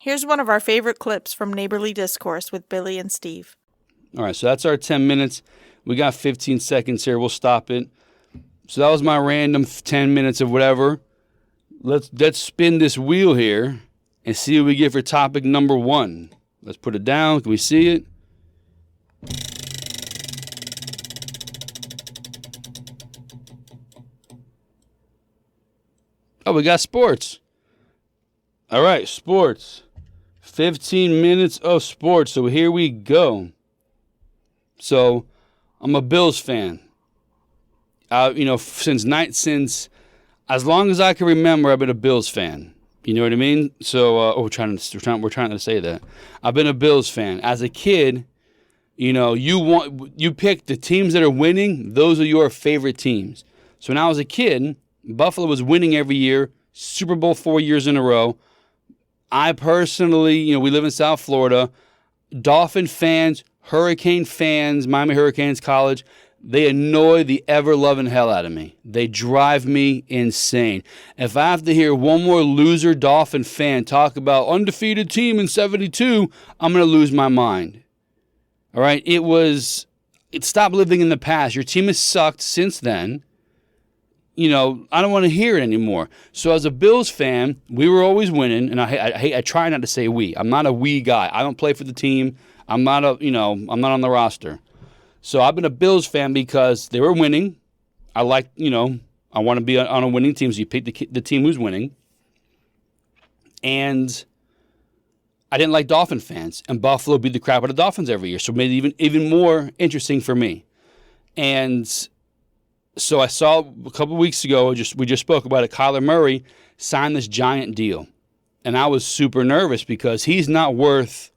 Here's one of our favorite clips from Neighborly Discourse with Billy and Steve. All right, so that's our 10 minutes. We got 15 seconds here. We'll stop it. So that was my random 10 minutes of whatever. Let's spin this wheel here and see what we get for topic number 1. Let's put it down. Can we see it? Oh, we got sports. All right, sports. 15 minutes of sports. So here we go. So I'm a Bills fan. Since as long as I can remember, I've been a Bills fan. You know what I mean? So we're trying to say that I've been a Bills fan as a kid. You pick the teams that are winning. Those are your favorite teams. So when I was a kid, Buffalo was winning every year, Super Bowl 4 years in a row. I personally, we live in South Florida, Dolphin fans, Hurricane fans, Miami Hurricanes College, they annoy the ever-loving hell out of me. They drive me insane. If I have to hear one more loser Dolphin fan talk about undefeated team in 72, I'm going to lose my mind. All right? It stopped living in the past. Your team has sucked since then. I don't want to hear it anymore. So as a Bills fan, we were always winning, and I try not to say we. I'm not a we guy. I don't play for the team. I'm not on the roster. So I've been a Bills fan because they were winning. I want to be on a winning team, so you pick the team who's winning. And I didn't like Dolphin fans, and Buffalo beat the crap out of Dolphins every year, so it made it even more interesting for me. And so I saw a couple of weeks ago, we just spoke about it, Kyler Murray signed this giant deal. And I was super nervous because he's not worth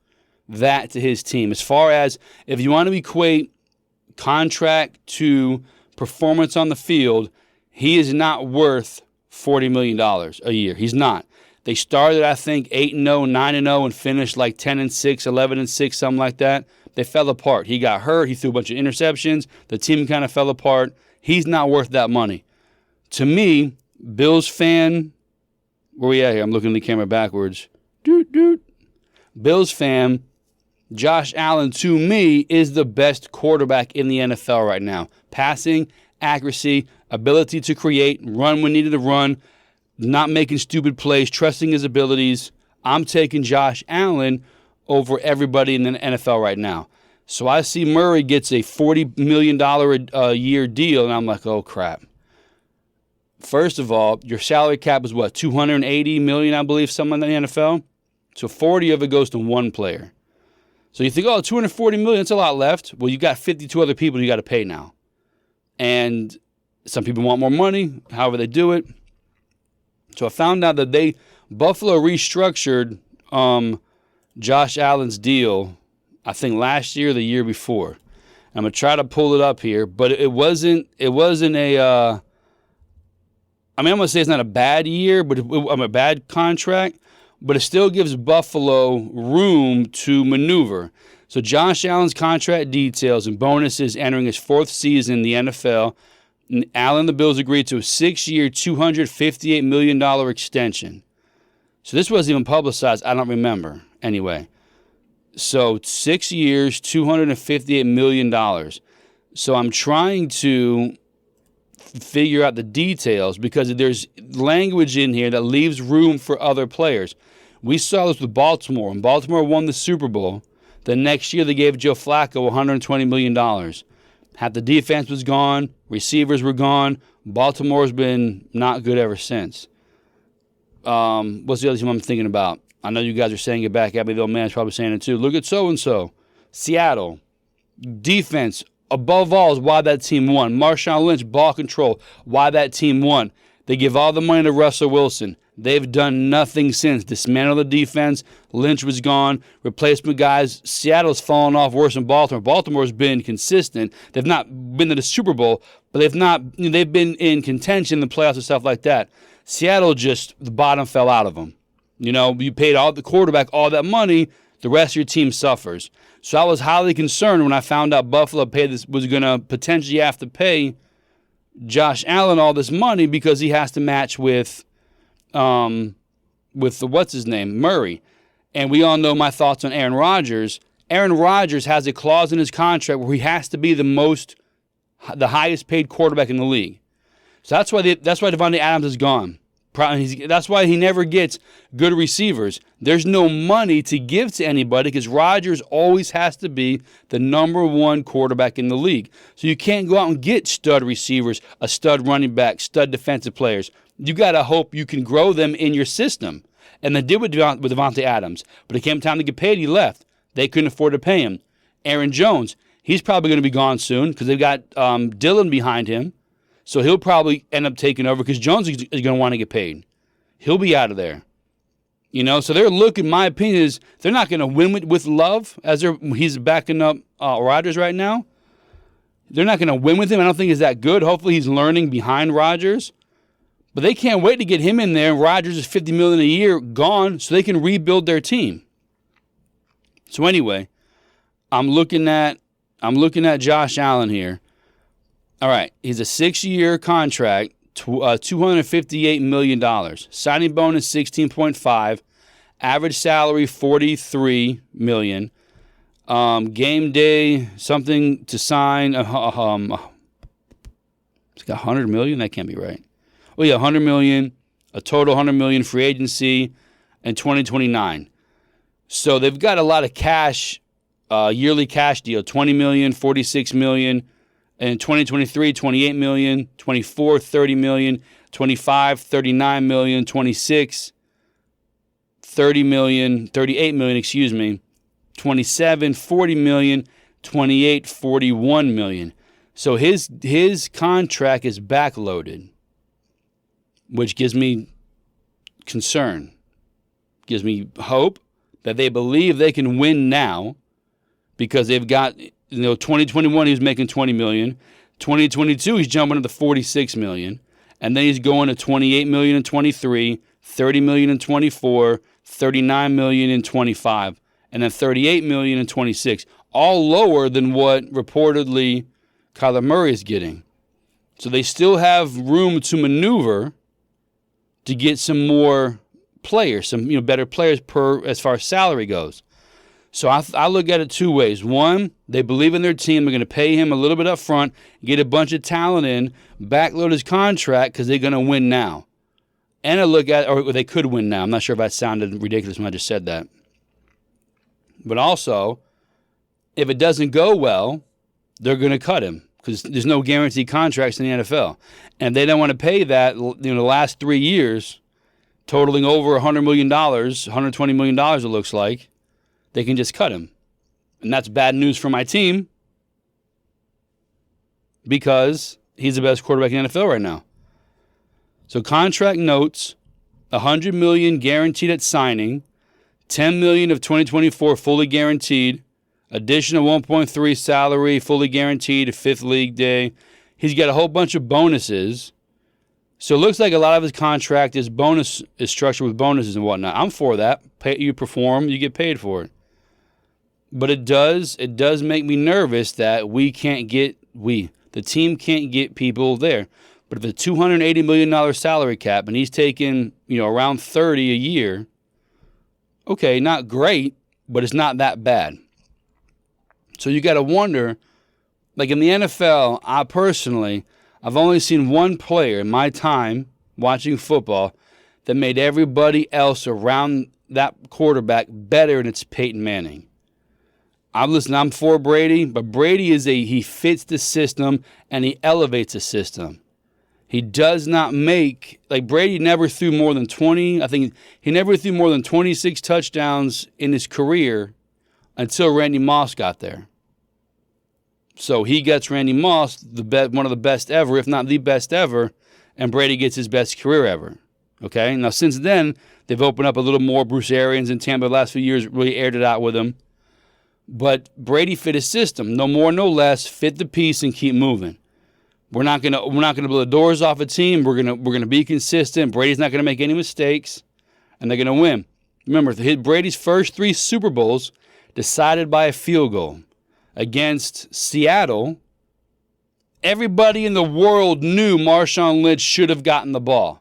that to his team. As far as if you want to equate contract to performance on the field, he is not worth $40 million a year. He's not. They started, I think, 8-0, 9-0, and finished like 10-6, 11-6, something like that. They fell apart. He got hurt. He threw a bunch of interceptions. The team kind of fell apart. He's not worth that money. To me, Bills fan, where we at here? I'm looking at the camera backwards. Bills fan, Josh Allen, to me, is the best quarterback in the NFL right now. Passing, accuracy, ability to create, run when needed to run, not making stupid plays, trusting his abilities. I'm taking Josh Allen over everybody in the NFL right now. So I see Murray gets a $40 million a year deal, and I'm like, oh, crap. First of all, your salary cap is what, $280 million, I believe, something in the NFL? So 40 of it goes to one player. So you think, oh, $240 million, that's a lot left. Well, you got 52 other people you got to pay now. And some people want more money, however they do it. So I found out that Buffalo restructured Josh Allen's deal, I think last year or the year before. I'm going to try to pull it up here, but it wasn't a, I'm going to say it's not a bad year, but a bad contract, but it still gives Buffalo room to maneuver. So Josh Allen's contract details and bonuses entering his 4th season in the NFL. Allen and the Bills agreed to a 6-year, $258 million extension. So this wasn't even publicized. I don't remember. Anyway. So 6 years, $258 million. So I'm trying to figure out the details because there's language in here that leaves room for other players. We saw this with Baltimore. When Baltimore won the Super Bowl, the next year they gave Joe Flacco $120 million. Half the defense was gone. Receivers were gone. Baltimore's been not good ever since. What's the other team I'm thinking about? I know you guys are saying it back at me. The old man's probably saying it too. Look at so-and-so. Seattle. Defense, above all, is why that team won. Marshawn Lynch, ball control, why that team won. They give all the money to Russell Wilson. They've done nothing since. Dismantled the defense. Lynch was gone. Replacement guys. Seattle's fallen off worse than Baltimore. Baltimore's been consistent. They've not been to the Super Bowl, but they've been in contention in the playoffs and stuff like that. Seattle just, the bottom fell out of them. You paid all the quarterback all that money, the rest of your team suffers. So I was highly concerned when I found out Buffalo was going to potentially have to pay Josh Allen all this money because he has to match with what's his name, Murray. And we all know my thoughts on Aaron Rodgers. Aaron Rodgers has a clause in his contract where he has to be the highest paid quarterback in the league. So that's why Devontae Adams is gone. That's why he never gets good receivers. There's no money to give to anybody because Rodgers always has to be the number one quarterback in the league. So you can't go out and get stud receivers, a stud running back, stud defensive players. You got to hope you can grow them in your system. And they did with Devontae Adams. But it came time to get paid, he left. They couldn't afford to pay him. Aaron Jones, he's probably going to be gone soon because they've got Dillon behind him. So he'll probably end up taking over because Jones is going to want to get paid. He'll be out of there. So they're looking, my opinion is, they're not going to win with Love as he's backing up Rodgers right now. They're not going to win with him. I don't think he's that good. Hopefully he's learning behind Rodgers. But they can't wait to get him in there. Rodgers is $50 million a year gone so they can rebuild their team. So anyway, I'm looking at Josh Allen here. All right, he's a 6-year contract, $258 million. Signing bonus $16.5, average salary $43 million. Game day something to sign. It's got $100 million. That can't be right. Oh yeah, $100 million, a total $100 million free agency, in 2029. So they've got a lot of cash, yearly cash deal: $20 million, $46 million. In 2023, $28 million, 24, $30 million, 25, $39 million, 26, $30 million, $38 million, 27, $40 million, 28, $41 million. So his contract is backloaded, which gives me concern, gives me hope that they believe they can win now because they've got, 2021 he was making $20 million. 2022 he's jumping to the $46 million. And then he's going to $28 million in 23, $30 million in 24, $39 million in 25, and then $38 million in 26. All lower than what reportedly Kyler Murray is getting. So they still have room to maneuver to get some more players, some better players as far as salary goes. So I look at it two ways. One, they believe in their team. They're going to pay him a little bit up front, get a bunch of talent in, backload his contract because they're going to win now. And I look at, or they could win now. I'm not sure if that sounded ridiculous when I just said that. But also, if it doesn't go well, they're going to cut him because there's no guaranteed contracts in the NFL. And they don't want to pay that, the last 3 years, totaling over $100 million, $120 million it looks like. They can just cut him. And that's bad news for my team because he's the best quarterback in the NFL right now. So contract notes, $100 million guaranteed at signing, $10 million of 2024 fully guaranteed, additional 1.3 salary fully guaranteed, a fifth league day. He's got a whole bunch of bonuses. So it looks like a lot of his contract is structured with bonuses and whatnot. I'm for that. You perform, you get paid for it. But it does make me nervous that the team can't get people there. But if it's a $280 million salary cap and he's taking, around $30 a year, okay, not great, but it's not that bad. So you got to wonder, like in the NFL, I've only seen one player in my time watching football that made everybody else around that quarterback better, and it's Peyton Manning. I'm for Brady, but Brady he fits the system and he elevates the system. He does not Brady never threw more than 20. I think he never threw more than 26 touchdowns in his career until Randy Moss got there. So he gets Randy Moss, one of the best ever, if not the best ever, and Brady gets his best career ever. Okay? Now, since then, they've opened up a little more. Bruce Arians in Tampa the last few years really aired it out with him. But Brady fit his system, no more, no less. Fit the piece and keep moving. We're not gonna blow the doors off a team. We're gonna be consistent. Brady's not gonna make any mistakes, and they're gonna win. Remember, Brady's first 3 Super Bowls decided by a field goal against Seattle. Everybody in the world knew Marshawn Lynch should have gotten the ball.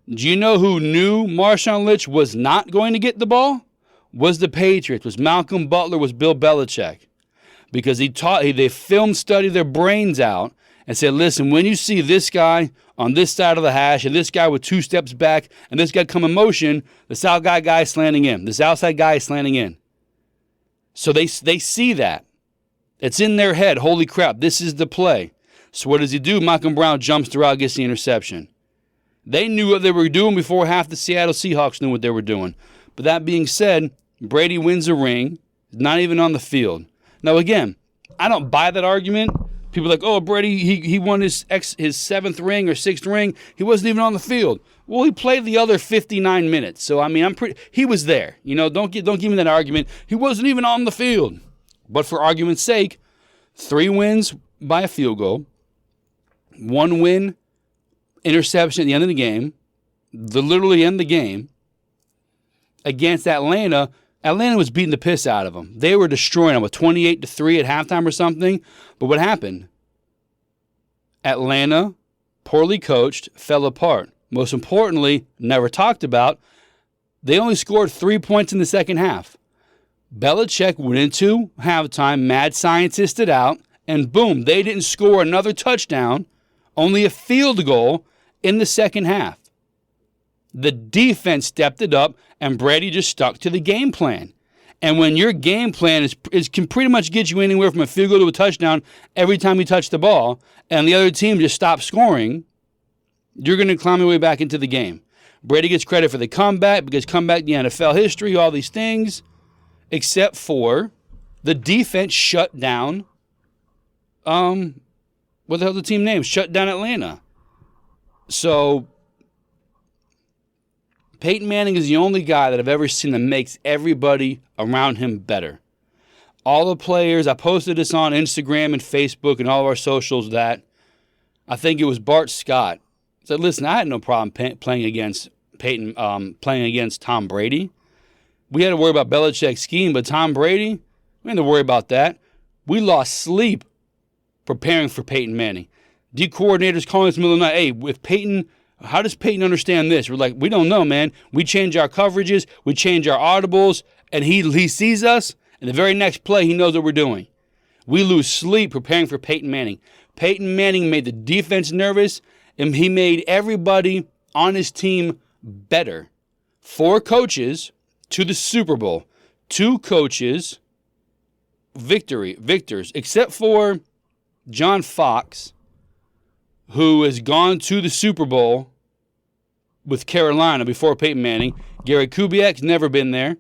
Do you know who knew Marshawn Lynch was not going to get the ball? was the Patriots, was Malcolm Butler, was Bill Belichick. Because they film studied their brains out and said, listen, when you see this guy on this side of the hash and this guy with 2 steps back and this guy come in motion, this outside guy is slanting in. This outside guy is slanting in. So they see that. It's in their head. Holy crap, this is the play. So what does he do? Malcolm Brown jumps the route, gets the interception. They knew what they were doing before half the Seattle Seahawks knew what they were doing. But that being said, Brady wins a ring, not even on the field. Now, again, I don't buy that argument. People are like, oh, Brady, he won his 7th ring or 6th ring. He wasn't even on the field. Well, he played the other 59 minutes. So, I mean, he was there. You know, don't give me that argument. He wasn't even on the field. But for argument's sake, 3 wins by a field goal, 1 win, interception at the end of the game, literally end the game, against Atlanta. Atlanta was beating the piss out of them. They were destroying them with 28-3 at halftime or something. But what happened? Atlanta, poorly coached, fell apart. Most importantly, never talked about, they only scored 3 points in the second half. Belichick went into halftime, mad scientisted out, and boom, they didn't score another touchdown, only a field goal in the second half. The defense stepped it up, and Brady just stuck to the game plan. And when your game plan can pretty much get you anywhere from a field goal to a touchdown every time you touch the ball, and the other team just stops scoring, you're going to climb your way back into the game. Brady gets credit for the comeback because comeback in the NFL history, all these things, except for the defense shut down. What the hell the team name? Shut down Atlanta. So Peyton Manning is the only guy that I've ever seen that makes everybody around him better. All the players, I posted this on Instagram and Facebook and all of our socials that I think it was Bart Scott said, listen, I had no problem playing against Peyton, playing against Tom Brady. We had to worry about Belichick's scheme, but Tom Brady, we didn't have to worry about that. We lost sleep preparing for Peyton Manning. D coordinators calling us in the middle of the night, hey, with Peyton, how does Peyton understand this? We're like, we don't know, man. We change our coverages, we change our audibles, and he sees us, and the very next play, he knows what we're doing. We lose sleep preparing for Peyton Manning. Peyton Manning made the defense nervous, and he made everybody on his team better. 4 coaches to the Super Bowl. 2 coaches, victors, except for John Fox, who has gone to the Super Bowl with Carolina before Peyton Manning. Gary Kubiak's never been there.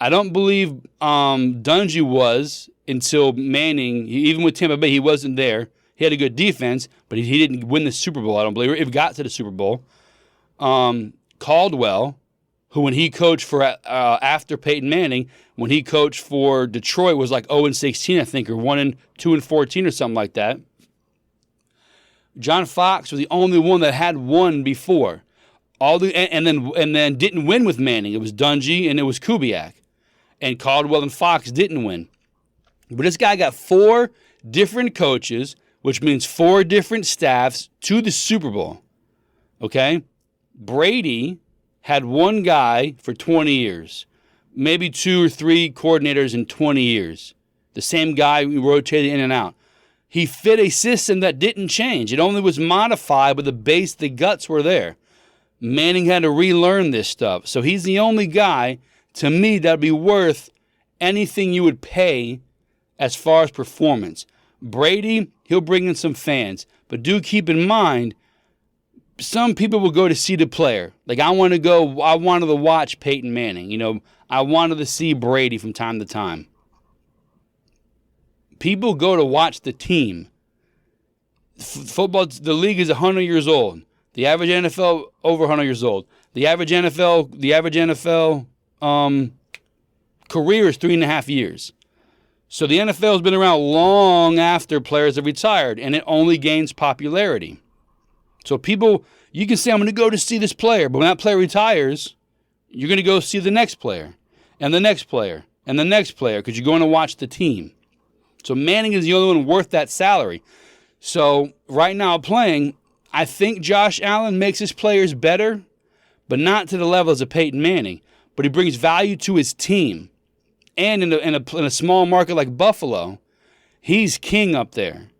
I don't believe Dungy was until Manning. Even with Tampa Bay, he wasn't there. He had a good defense, but he didn't win the Super Bowl, I don't believe. If he got to the Super Bowl. Caldwell, who when he coached for after Peyton Manning, when he coached for Detroit was like 0-16, I think, or 1-2-14 or something like that. John Fox was the only one that had won before. And then didn't win with Manning. It was Dungy and it was Kubiak. And Caldwell and Fox didn't win. But this guy got 4 different coaches, which means 4 different staffs to the Super Bowl. Okay? Brady had 1 guy for 20 years. Maybe 2 or 3 coordinators in 20 years. The same guy we rotated in and out. He fit a system that didn't change. It only was modified, but the guts were there. Manning had to relearn this stuff. So he's the only guy, to me, that would be worth anything you would pay as far as performance. Brady, he'll bring in some fans. But do keep in mind, some people will go to see the player. Like I wanted to watch Peyton Manning. You know, I wanted to see Brady from time to time. People go to watch the team. Football, the league is 100 years old. The average NFL over 100 years old. The average NFL career is 3.5 years. So the NFL has been around long after players have retired, and it only gains popularity. So people, you can say, I'm going to go to see this player, but when that player retires, you're going to go see the next player, and the next player, and the next player, because you're going to watch the team. So Manning is the only one worth that salary. So right now playing, I think Josh Allen makes his players better, but not to the levels of Peyton Manning. but he brings value to his team. And in a small market like Buffalo, he's king up there.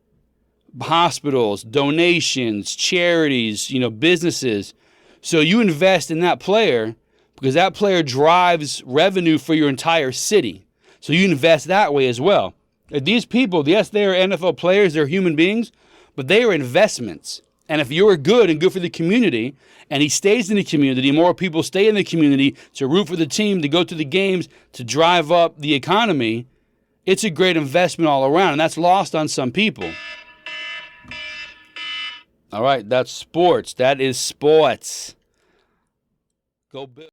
Hospitals, donations, charities, businesses. So you invest in that player because that player drives revenue for your entire city. So you invest that way as well. These people, yes, they are NFL players, they're human beings, but they are investments. And if you're good and good for the community, and he stays in the community, more people stay in the community to root for the team, to go to the games, to drive up the economy, it's a great investment all around, and that's lost on some people. All right, that's sports. That is sports. Go Bills.